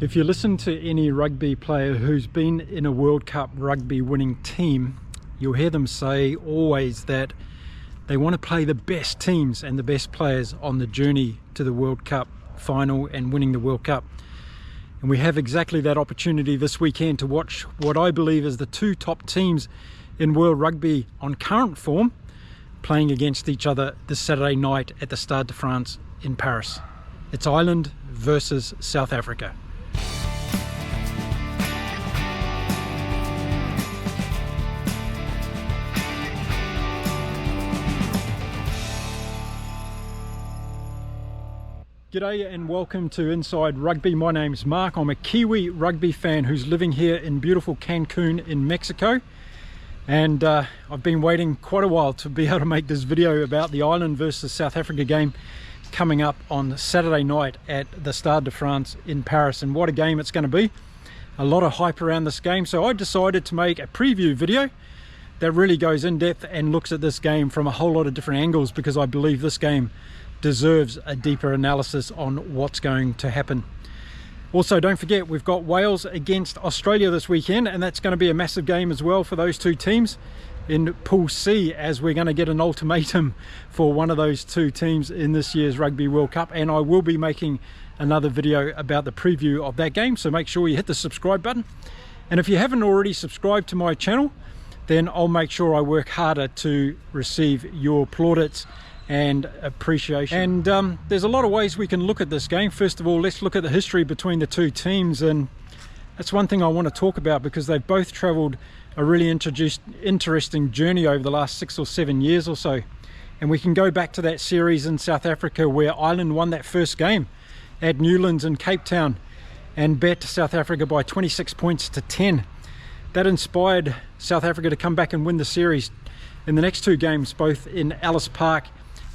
If you listen to any rugby player who's been in a World Cup rugby winning team, you'll hear them say always that they want to play the best teams and the best players on the journey to the World Cup final and winning the World Cup. And we have exactly that opportunity this weekend to watch what I believe is the two top teams in world rugby on current form playing against each other this Saturday night at the Stade de France in Paris. It's Ireland versus South Africa. G'day and welcome to Inside Rugby. My name's Mark. I'm a Kiwi rugby fan who's living here in beautiful Cancun in Mexico. And I've been waiting quite a while to be able to make this video about the Ireland versus South Africa game coming up on Saturday night at the Stade de France in Paris. And what a game it's going to be. A lot of hype around this game. So I decided to make a preview video that really goes in depth and looks at this game from a whole lot of different angles, because I believe this game deserves a deeper analysis on what's going to happen. Also, don't forget, we've got Wales against Australia this weekend, and that's going to be a massive game as well for those two teams in Pool C, as we're going to get an ultimatum for one of those two teams in this year's Rugby World Cup. And I will be making another video about the preview of that game, so make sure you hit the subscribe button. And if you haven't already subscribed to my channel, then I'll make sure I work harder to receive your plaudits and appreciation. And there's a lot of ways we can look at this game. First of all, let's look at the history between the two teams, and that's one thing I want to talk about, because they've both traveled a really interesting journey over the last 6 or 7 years or so. And we can go back to that series in South Africa where Ireland won that first game at Newlands in Cape Town and bet South Africa by 26 points to 10. That inspired South Africa to come back and win the series in the next two games, both in Ellis Park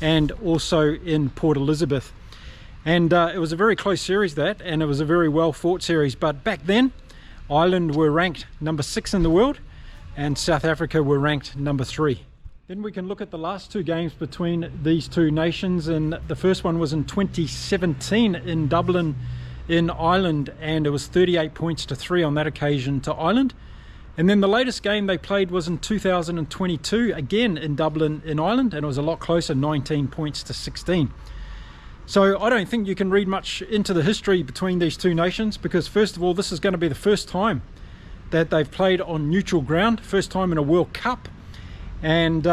and also in Port Elizabeth. And it was a very close series, that, and it was a very well fought series. But back then, Ireland were ranked number 6 in the world and South Africa were ranked number 3. Then we can look at the last two games between these two nations, and the first one was in 2017 in Dublin in Ireland, and it was 38 points to 3 on that occasion to Ireland. And then the latest game they played was in 2022, again in Dublin in Ireland, and it was a lot closer, 19 points to 16. So I don't think you can read much into the history between these two nations, because first of all, this is going to be the first time that they've played on neutral ground, first time in a World Cup, and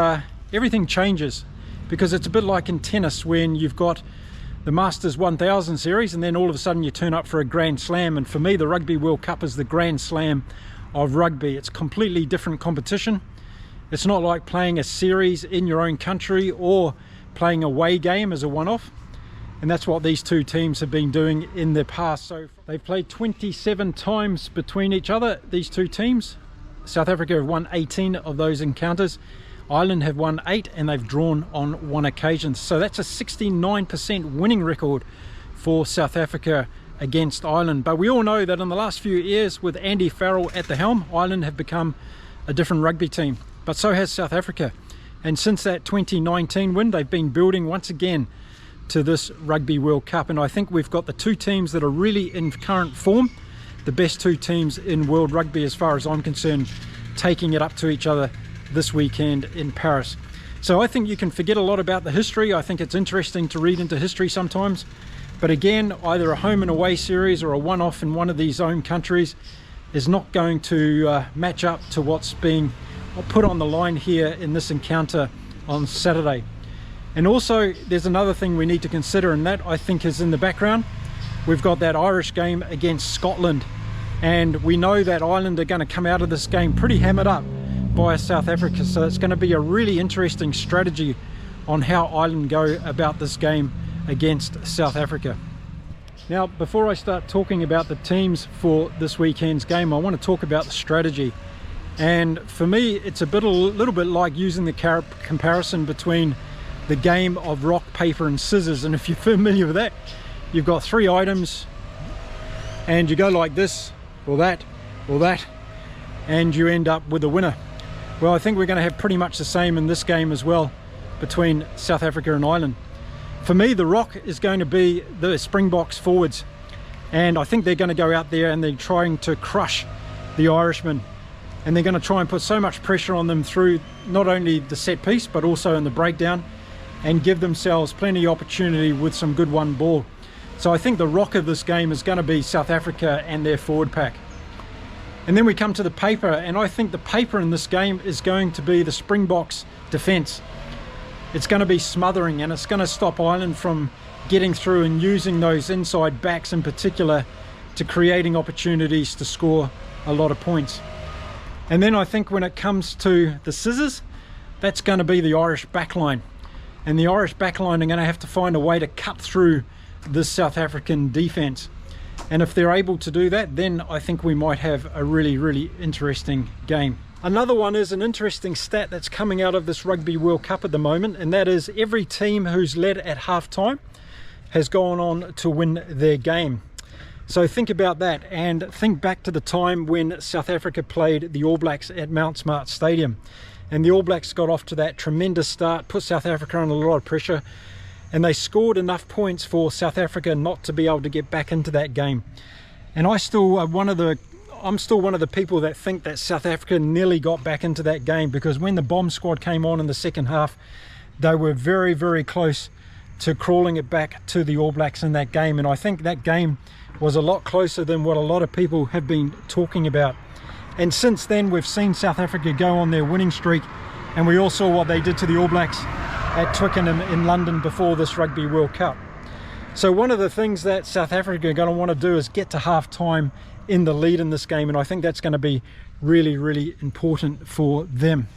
everything changes, because it's a bit like in tennis when you've got the Masters 1000 series and then all of a sudden you turn up for a Grand Slam. And for me, the Rugby World Cup is the Grand Slam of rugby. It's completely different competition. It's not like playing a series in your own country or playing a away game as a one-off, and that's what these two teams have been doing in the past. So they've played 27 times between each other, these two teams. South Africa have won 18 of those encounters, Ireland have won 8, and they've drawn on 1 occasion. So that's a 69% winning record for South Africa against Ireland. But we all know that in the last few years, with Andy Farrell at the helm, Ireland have become a different rugby team, but so has South Africa. And since that 2019 win, they've been building once again to this Rugby World Cup. And I think we've got the two teams that are really in current form, the best two teams in world rugby as far as I'm concerned, taking it up to each other this weekend in Paris. So I think you can forget a lot about the history. I think it's interesting to read into history sometimes. But again, either a home and away series or a one-off in one of these home countries is not going to match up to what's being put on the line here in this encounter on Saturday. And also, there's another thing we need to consider, and that I think is in the background. We've got that Irish game against Scotland, and we know that Ireland are going to come out of this game pretty hammered up by South Africa. So it's going to be a really interesting strategy on how Ireland go about this game against South Africa. Now, before I start talking about the teams for this weekend's game, I want to talk about the strategy. And for me, it's a little bit like using the comparison between the game of rock, paper and scissors. And if you're familiar with that, you've got 3 items and you go like this or that or that, and you end up with a winner. Well, I think we're going to have pretty much the same in this game as well between South Africa and Ireland. For me, the rock is going to be the Springboks forwards. and I think they're going to go out there and they're trying to crush the Irishmen, and they're going to try and put so much pressure on them through not only the set piece but also in the breakdown, and give themselves plenty of opportunity with some good one ball. So I think the rock of this game is going to be South Africa and their forward pack. And then we come to the paper, and I think the paper in this game is going to be the Springboks defence. It's going to be smothering, and it's going to stop Ireland from getting through and using those inside backs in particular to creating opportunities to score a lot of points. And then I think when it comes to the scissors, that's going to be the Irish backline. And the Irish backline are going to have to find a way to cut through this South African defence. And if they're able to do that, then I think we might have a really, really interesting game. Another one is an interesting stat that's coming out of this Rugby World Cup at the moment, and that is every team who's led at half-time has gone on to win their game. So think about that, and think back to the time when South Africa played the All Blacks at Mount Smart Stadium. And the All Blacks got off to that tremendous start, put South Africa under a lot of pressure, and they scored enough points for South Africa not to be able to get back into that game. And I'm still one of the people that think that South Africa nearly got back into that game, because when the bomb squad came on in the second half, they were very, very close to crawling it back to the All Blacks in that game. And I think that game was a lot closer than what a lot of people have been talking about. And since then, we've seen South Africa go on their winning streak, and we all saw what they did to the All Blacks at Twickenham in London before this Rugby World Cup. So one of the things that South Africa are going to want to do is get to half time in the lead in this game, and I think that's going to be really, really important for them.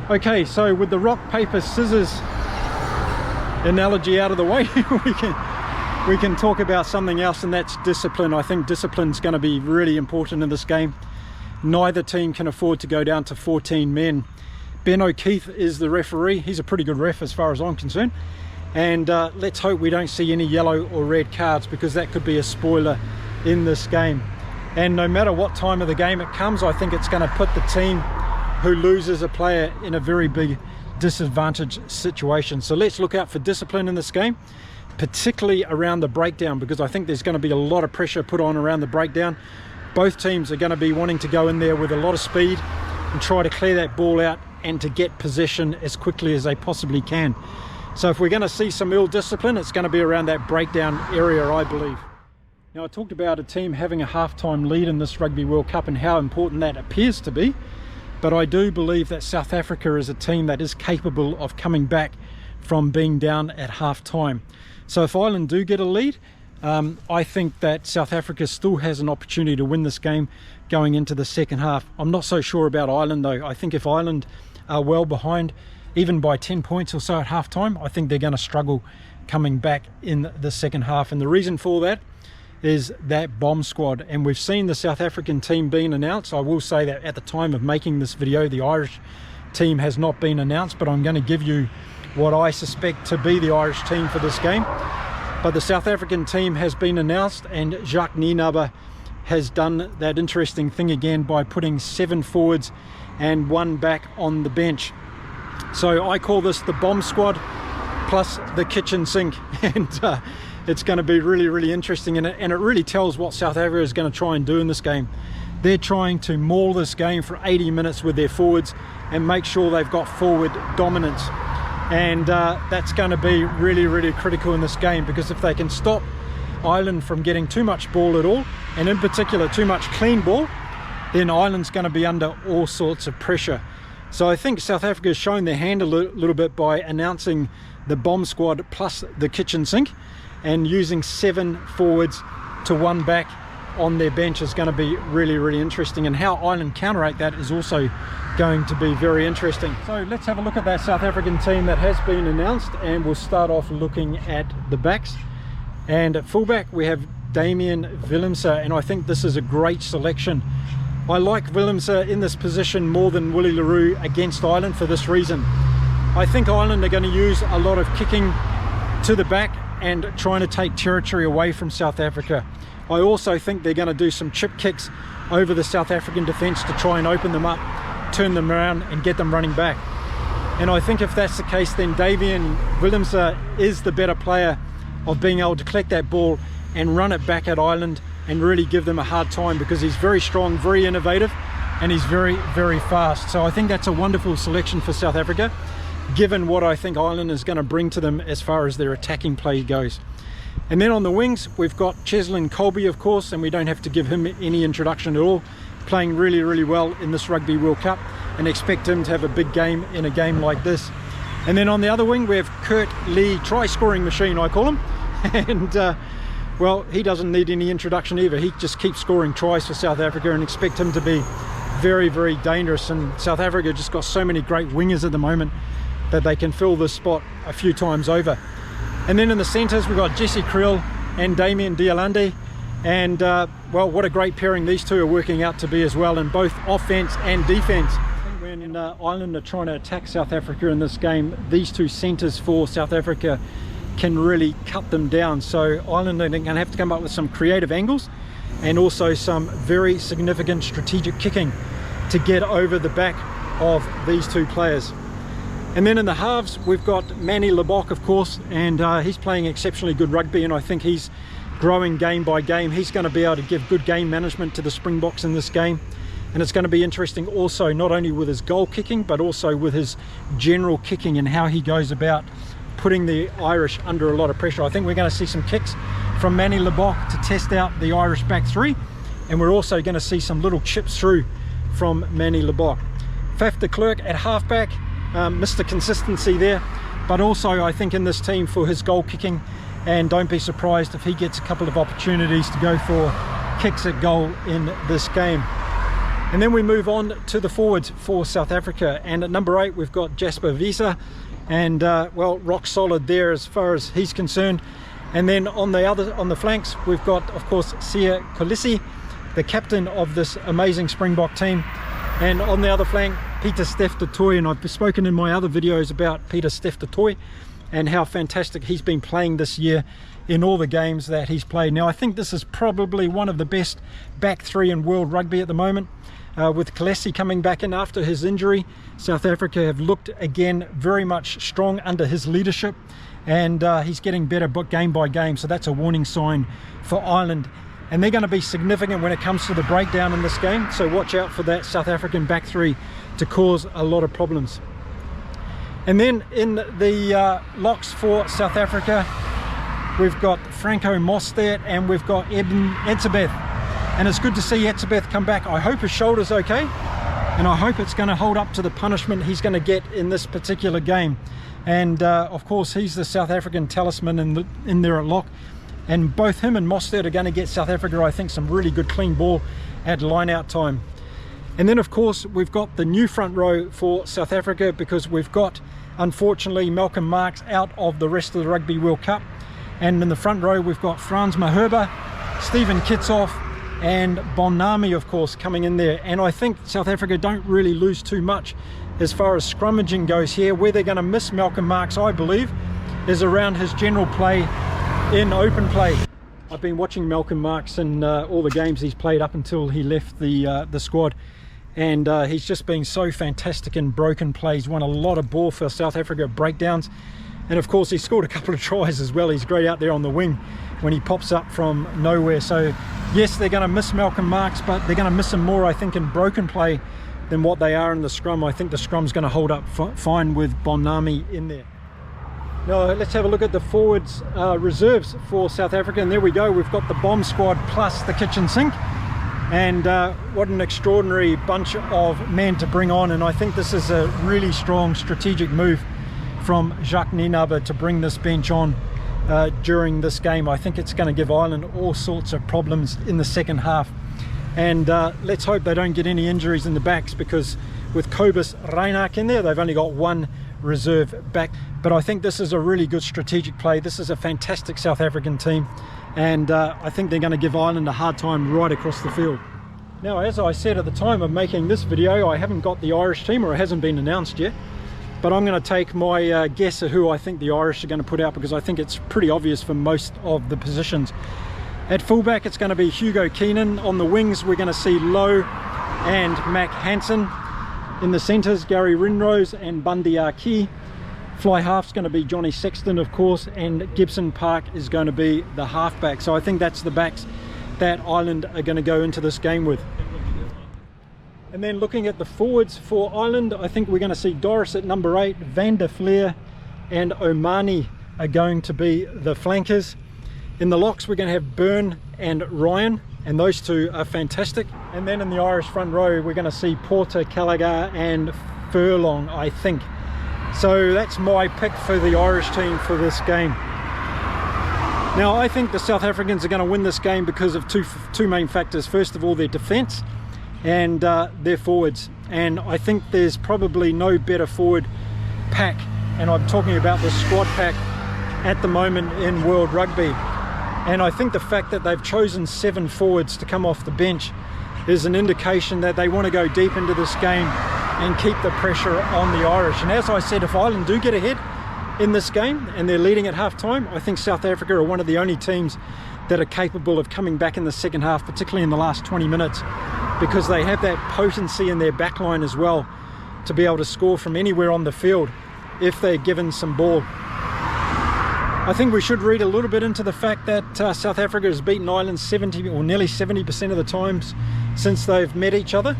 Okay, so with the rock, paper, scissors analogy out of the way, we can talk about something else, and that's discipline. I think discipline's going to be really important in this game. Neither team can afford to go down to 14 men. Ben O'Keefe is the referee. He's a pretty good ref as far as I'm concerned. And let's hope we don't see any yellow or red cards, because that could be a spoiler in this game. And no matter what time of the game it comes, I think it's going to put the team who loses a player in a very big disadvantage situation. So let's look out for discipline in this game, particularly around the breakdown, because I think there's going to be a lot of pressure put on around the breakdown. Both teams are going to be wanting to go in there with a lot of speed and try to clear that ball out and to get possession as quickly as they possibly can. So if we're going to see some ill discipline, it's going to be around that breakdown area, I believe. Now, I talked about a team having a half-time lead in this Rugby World Cup and how important that appears to be, but I do believe that South Africa is a team that is capable of coming back from being down at half-time. So if Ireland do get a lead, I think that South Africa still has an opportunity to win this game going into the second half. I'm not so sure about Ireland though. I think if Ireland are well behind, even by 10 points or so at half-time, I think they're going to struggle coming back in the second half. And the reason for that is that bomb squad. And we've seen the South African team being announced. I will say that at the time of making this video, the Irish team has not been announced, but I'm going to give you what I suspect to be the Irish team for this game. But the South African team has been announced, and Jacques Nienaber has done that interesting thing again by putting 7 forwards and 1 back on the bench. So I call this the bomb squad plus the kitchen sink, and it's going to be really, really interesting, and it really tells what South Africa is going to try and do in this game. They're trying to maul this game for 80 minutes with their forwards and make sure they've got forward dominance. And that's going to be really, really critical in this game, because if they can stop Ireland from getting too much ball at all, and in particular too much clean ball, then Ireland's going to be under all sorts of pressure. So I think South Africa has shown their hand a little bit by announcing the bomb squad plus the kitchen sink, and using 7 forwards to 1 back on their bench is going to be really, really interesting. And how Ireland counteract that is also going to be very interesting. So let's have a look at that South African team that has been announced, and we'll start off looking at the backs. And at fullback we have Damian Willemse, and I think this is a great selection. I like Willemse in this position more than Willie Leroux against Ireland for this reason. I think Ireland are going to use a lot of kicking to the back and trying to take territory away from South Africa. I also think they're going to do some chip kicks over the South African defence to try and open them up, turn them around and get them running back. And I think if that's the case, then Damian Willemse is the better player of being able to collect that ball and run it back at Ireland and really give them a hard time, because he's very strong, very innovative, and he's very, very fast. So I think that's a wonderful selection for South Africa, given what I think Ireland is going to bring to them as far as their attacking play goes. And then on the wings, we've got Cheslin Colby, of course, and we don't have to give him any introduction at all, playing really, really well in this Rugby World Cup, and expect him to have a big game in a game like this. And then on the other wing, we have Kurt Lee, try-scoring machine, I call him. And well, he doesn't need any introduction either. He just keeps scoring tries for South Africa, and expect him to be very, very dangerous. And South Africa just got so many great wingers at the moment that they can fill this spot a few times over. And then in the centres, we've got Jesse Kriel and Damien Zealander. And well, what a great pairing these two are working out to be as well, in both offence and defence. When Ireland are trying to attack South Africa in this game, these two centres for South Africa can really cut them down. So Ireland are going to have to come up with some creative angles, and also some very significant strategic kicking to get over the back of these two players. And then in the halves, we've got Manny Lebok, of course, and he's playing exceptionally good rugby, and I think he's growing game by game. He's going to be able to give good game management to the Springboks in this game. And it's going to be interesting also, not only with his goal kicking, but also with his general kicking and how he goes about putting the Irish under a lot of pressure. I think we're going to see some kicks from Manny Lebok to test out the Irish back three, and we're also going to see some little chips through from Manny Lebok. Faf de Klerk at halfback, Mr. Consistency there, but also I think in this team for his goal kicking, and don't be surprised if he gets a couple of opportunities to go for kicks at goal in this game. And then we move on to the forwards for South Africa, and at number 8 we've got Jasper Wiese, and well, rock solid there as far as he's concerned. And then on the flanks, we've got, of course, Siya Kolisi, the captain of this amazing Springbok team, and on the other flank, Pieter-Steph du Toit. And I've spoken in my other videos about Pieter-Steph du Toit and how fantastic he's been playing this year in all the games that he's played. Now, I think this is probably one of the best back three in world rugby at the moment. With Kolisi coming back in after his injury, South Africa have looked again very much strong under his leadership, and he's getting better game by game, so that's a warning sign for Ireland. And they're going to be significant when it comes to the breakdown in this game, so watch out for that South African back three to cause a lot of problems. And then in the locks for South Africa, we've got Franco Mostert and we've got Eben Etzebeth. And it's good to see Etzebeth come back. I hope his shoulder's okay, and I hope it's going to hold up to the punishment he's going to get in this particular game. And of course, he's the South African talisman in there at lock. And both him and Mostert are going to get South Africa, I think, some really good clean ball at line-out time. And then, of course, we've got the new front row for South Africa, because we've got, unfortunately, Malcolm Marx out of the rest of the Rugby World Cup. And in the front row, we've got Frans Maherba, Stephen Kitsoff, and Bonami, of course, coming in there. And I think South Africa don't really lose too much as far as scrummaging goes here. Where they're going to miss Malcolm Marx, I believe, is around his general play in open play. I've been watching Malcolm Marx in all the games he's played up until he left the squad, and he's just been so fantastic in broken plays. Won a lot of ball for South Africa breakdowns, and of course he scored a couple of tries as well. He's great out there on the wing when he pops up from nowhere. So yes, they're going to miss Malcolm Marx, but they're going to miss him more, I think, in broken play than what they are in the scrum. I think the scrum's going to hold up fine with Bonami in there. Now let's have a look at the forwards reserves for South Africa, and there we go. We've got the bomb squad plus the kitchen sink, and what an extraordinary bunch of men to bring on. And I think this is a really strong strategic move from Jacques Nienaber to bring this bench on during this game. I think it's going to give Ireland all sorts of problems in the second half, and let's hope they don't get any injuries in the backs, because with Cobus Reinach in there, they've only got one reserve back. But I think this is a really good strategic play. This is a fantastic South African team, and I think they're going to give Ireland a hard time right across the field. Now, as I said at the time of making this video, I haven't got the Irish team, or it hasn't been announced yet, but I'm going to take my guess at who I think the Irish are going to put out, because I think it's pretty obvious for most of the positions. At fullback, it's going to be Hugo Keenan. On the wings, we're going to see Lowe and Mac Hansen. In the centres, Gary Rinrose and Bundy Aki. Fly half's going to be Johnny Sexton, of course, and Gibson Park is going to be the halfback. So I think that's the backs that Ireland are going to go into this game with. And then looking at the forwards for Ireland, I think we're going to see Doris at number 8, Van der Fleer and Omani are going to be the flankers. In the locks we're going to have Byrne and Ryan, and those two are fantastic. And then in the Irish front row we're going to see Porter, Gallagher and Furlong, I think. So that's my pick for the Irish team for this game. Now I think the South Africans are going to win this game because of two main factors. First of all, their defence and their forwards. And I think there's probably no better forward pack, and I'm talking about the squad pack at the moment in World Rugby. And I think the fact that they've chosen 7 forwards to come off the bench is an indication that they want to go deep into this game and keep the pressure on the Irish. And as I said, if Ireland do get ahead in this game and they're leading at half time, I think South Africa are one of the only teams that are capable of coming back in the second half, particularly in the last 20 minutes, because they have that potency in their back line as well to be able to score from anywhere on the field if they're given some ball. I think we should read a little bit into the fact that South Africa has beaten Ireland 70 or nearly 70% of the times since they've met each other.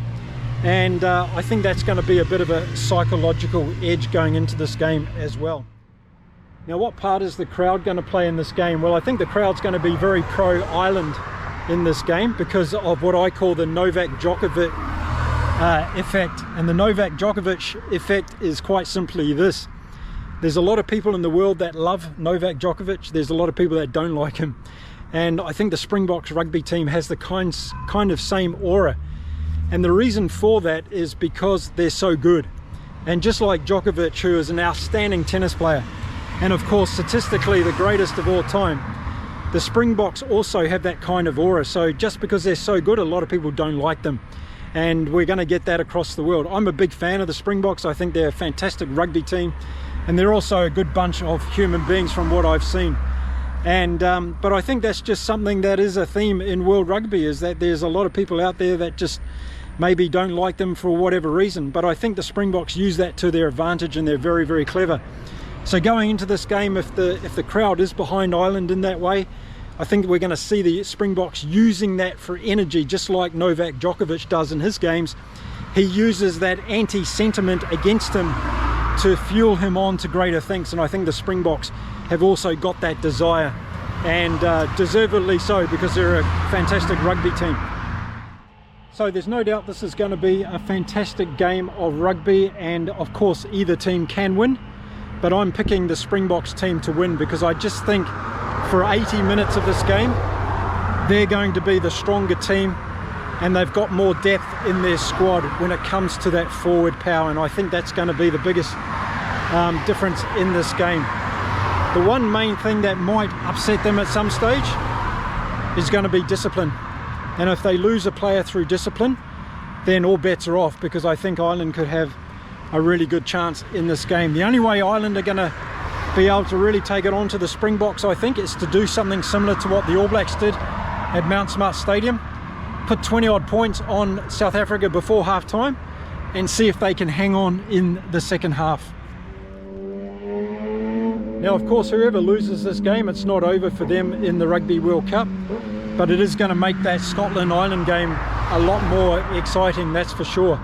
And I think that's going to be a bit of a psychological edge going into this game as well. Now, what part is the crowd going to play in this game? Well, I think the crowd's going to be very pro-Ireland in this game because of what I call the Novak Djokovic effect. And the Novak Djokovic effect is quite simply this. There's a lot of people in the world that love Novak Djokovic. There's a lot of people that don't like him. And I think the Springboks rugby team has the kind of same aura. And the reason for that is because they're so good. And just like Djokovic, who is an outstanding tennis player, and of course statistically the greatest of all time, the Springboks also have that kind of aura. So just because they're so good, a lot of people don't like them. And we're going to get that across the world. I'm a big fan of the Springboks. I think they're a fantastic rugby team. And they're also a good bunch of human beings from what I've seen. And but I think that's just something that is a theme in World Rugby, is that there's a lot of people out there that just maybe don't like them for whatever reason. But I think the Springboks use that to their advantage, and they're very, very clever. So going into this game, if the crowd is behind Ireland in that way, I think we're going to see the Springboks using that for energy, just like Novak Djokovic does in his games. He uses that anti-sentiment against him to fuel him on to greater things. And I think the Springboks have also got that desire, and deservedly so, because they're a fantastic rugby team. So there's no doubt this is going to be a fantastic game of rugby, and of course either team can win, but I'm picking the Springboks team to win because I just think for 80 minutes of this game they're going to be the stronger team, and they've got more depth in their squad when it comes to that forward power, and I think that's going to be the biggest difference in this game. The one main thing that might upset them at some stage is going to be discipline, and if they lose a player through discipline, then all bets are off, because I think Ireland could have a really good chance in this game. The only way Ireland are going to be able to really take it on to the Springboks, I think, is to do something similar to what the All Blacks did at Mount Smart Stadium. Put 20 odd points on South Africa before half time and see if they can hang on in the second half. Now, of course, whoever loses this game, it's not over for them in the Rugby World Cup, but it is going to make that Scotland-Ireland game a lot more exciting, that's for sure.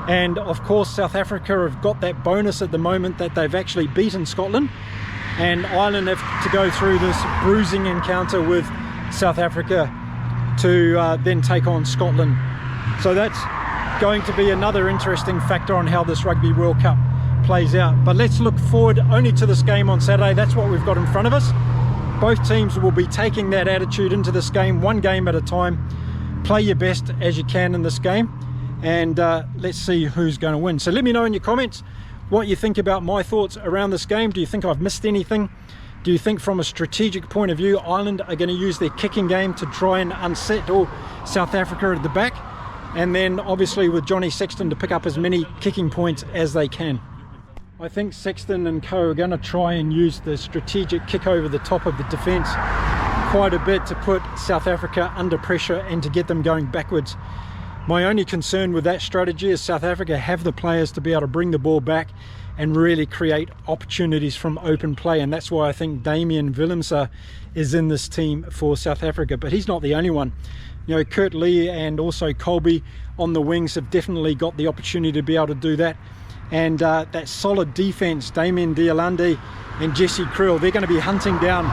And of course South Africa have got that bonus at the moment that they've actually beaten Scotland, and Ireland have to go through this bruising encounter with South Africa to then take on Scotland. So that's going to be another interesting factor on how this Rugby World Cup plays out. But let's look forward only to this game on Saturday. That's what we've got in front of us. Both teams will be taking that attitude into this game, one game at a time. Play your best as you can in this game, and let's see who's going to win. So let me know in your comments what you think about my thoughts around this game. Do you think I've missed anything? Do you think from a strategic point of view Ireland are going to use their kicking game to try and unsettle South Africa at the back, and then obviously with Johnny Sexton to pick up as many kicking points as they can? I think Sexton and co are going to try and use the strategic kick over the top of the defence quite a bit to put South Africa under pressure and to get them going backwards. My only concern with that strategy is South Africa have the players to be able to bring the ball back and really create opportunities from open play. And that's why I think Damian Willemse is in this team for South Africa. But he's not the only one. You know, Kurt Lee and also Colby on the wings have definitely got the opportunity to be able to do that. And that solid defense, Damien Dealande and Jesse Krill, they're going to be hunting down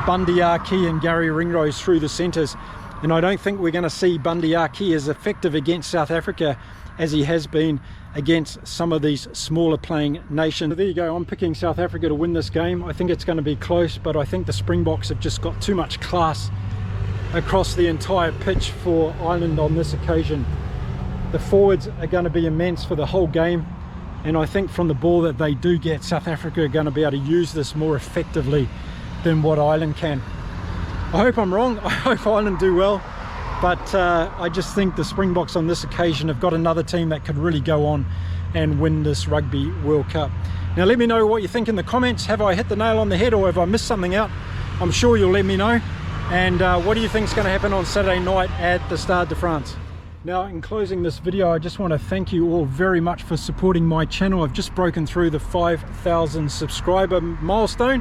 Bundy Aki and Gary Ringrose through the centres. And I don't think we're going to see Bundy Aki as effective against South Africa as he has been against some of these smaller playing nations. So there you go, I'm picking South Africa to win this game. I think it's going to be close, but I think the Springboks have just got too much class across the entire pitch for Ireland on this occasion. The forwards are going to be immense for the whole game, and I think from the ball that they do get, South Africa are going to be able to use this more effectively than what Ireland can. I hope I'm wrong. I hope Ireland do well, but I just think the Springboks on this occasion have got another team that could really go on and win this Rugby World Cup. Now let me know what you think in the comments. Have I hit the nail on the head, or have I missed something out? I'm sure you'll let me know. And what do you think is going to happen on Saturday night at the Stade de France? Now, in closing this video, I just want to thank you all very much for supporting my channel. I've just broken through the 5,000 subscriber milestone,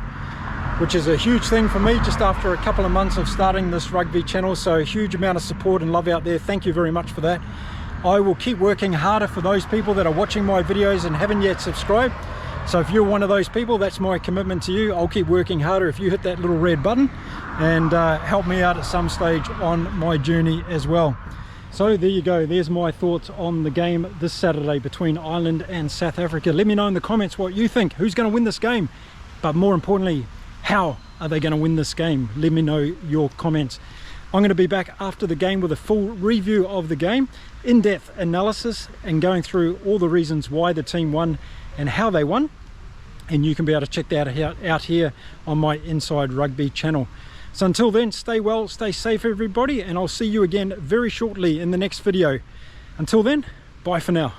which is a huge thing for me just after a couple of months of starting this rugby channel. So a huge amount of support and love out there. Thank you very much for that. I will keep working harder for those people that are watching my videos and haven't yet subscribed. So if you're one of those people, that's my commitment to you. I'll keep working harder if you hit that little red button and help me out at some stage on my journey as well. So there you go, there's my thoughts on the game this Saturday between Ireland and South Africa. Let me know in the comments what you think. Who's going to win this game? But more importantly, how are they going to win this game? Let me know your comments. I'm going to be back after the game with a full review of the game, in-depth analysis, and going through all the reasons why the team won and how they won. And you can be able to check that out here on my Inside Rugby channel. So until then, stay well, stay safe everybody, and I'll see you again very shortly in the next video. Until then, bye for now.